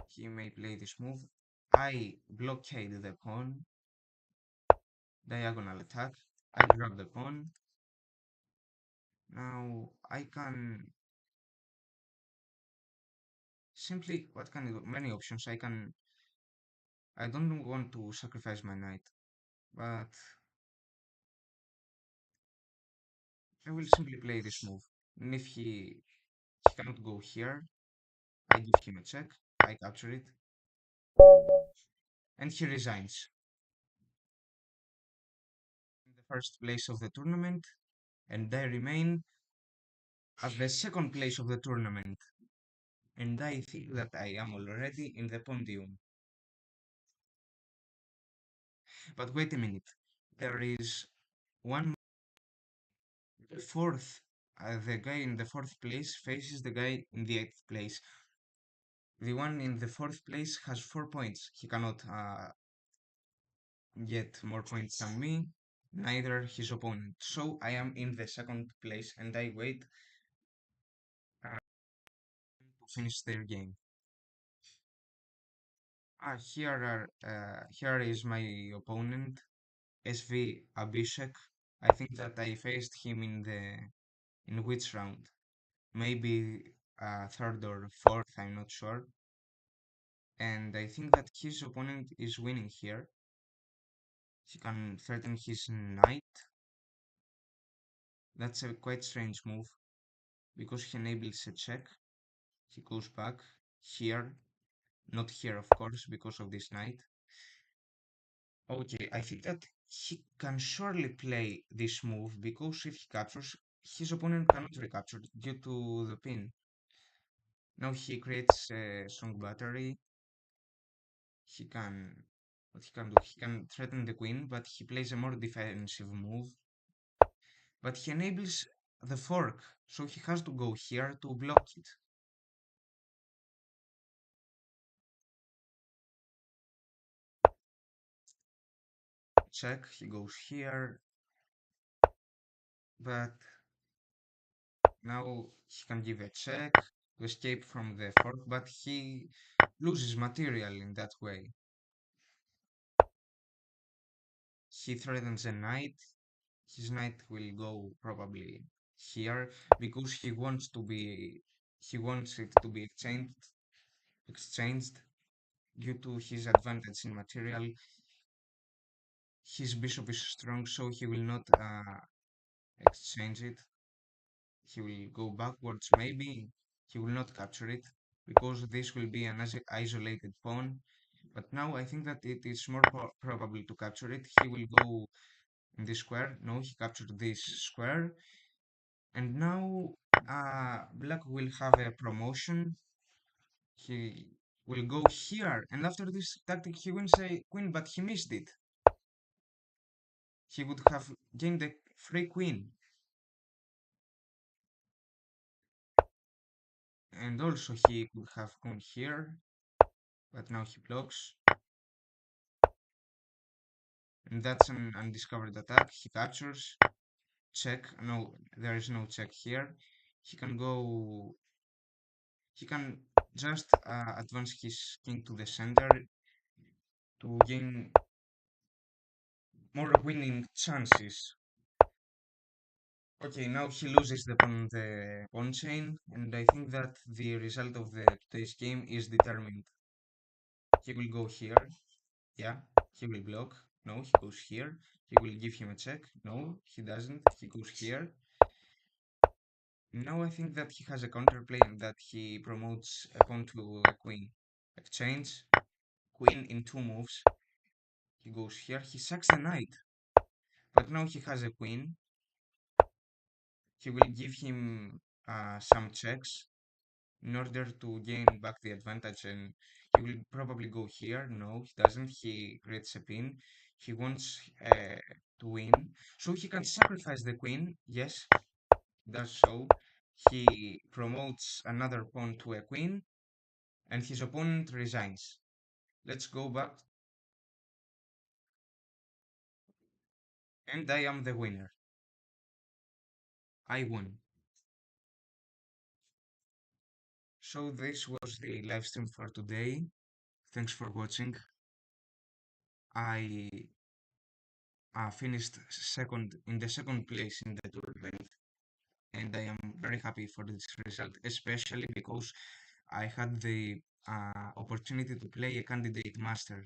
He may play this move. I blockade the pawn. Diagonal attack. I grab the pawn. Now I can simply, what can I do? Many options. I don't want to sacrifice my knight, but I will simply play this move. And if he cannot go here, I give him a check. I capture it. And he resigns. In the first place of the tournament, and I remain at the second place of the tournament. And I think that I am already in the podium. But wait a minute. There is one fourth. The guy in the fourth place faces the guy in the eighth place. The one in the fourth place has 4 points. He cannot get more points than me, neither his opponent. So I am in the second place and I wait to finish their game. Here is my opponent, SV Abhishek. I think that I faced him in which round? Maybe third or fourth, I'm not sure. And I think that his opponent is winning here. He can threaten his knight. That's a quite strange move because he enables a check. He goes back here, not here of course because of this knight. Okay, I think that he can surely play this move because if he captures, his opponent cannot recapture due to the pin. Now he creates a strong battery. He can, what he can do? He can threaten the queen, but he plays a more defensive move. But he enables the fork, so he has to go here to block it. Check, he goes here, but now he can give a check to escape from the fork, but he loses material in that way. He threatens a knight. His knight will go probably here because he wants it to be exchanged due to his advantage in material. His bishop is strong, so he will not exchange it. He will go backwards maybe. He will not capture it because this will be an isolated pawn. But now I think that it is more probable to capture it. He will go in this square. No, he captured this square. And now black will have a promotion. He will go here. And after this tactic, he wins a queen, but he missed it. He would have gained a free queen. And also he could have gone here, but now he blocks. And that's an undiscovered attack. He captures. Check. No, there is no check here. He can go. He can just advance his king to the center to gain more winning chances. Okay, now he loses the pawn chain, and I think that the result of today's game is determined. He will go here. Yeah, he will block. No, he goes here. He will give him a check. No, he doesn't. He goes here. Now I think that he has a counterplay and that he promotes a pawn to a queen. Exchange. Queen in two moves. He goes here. He sacks the knight. But now he has a queen. He will give him some checks in order to gain back the advantage, and he will probably go here. No, he doesn't. He creates a pin. He wants to win, so he can sacrifice the queen. Yes, does so. He promotes another pawn to a queen, and his opponent resigns. Let's go back, and I am the winner. I won. So this was the live stream for today. Thanks for watching. I finished second in the second place in the tournament, and I am very happy for this result, especially because I had the opportunity to play a candidate master.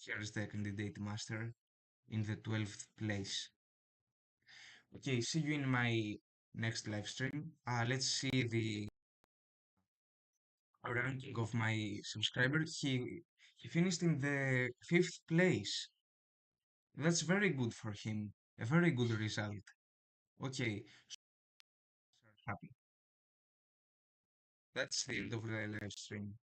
Here's the candidate master in the 12th place. Okay, see you in my next live stream. Let's see the ranking of my subscriber. He finished in the 5th place. That's very good for him. A very good result. Okay, happy. That's the end of the live stream.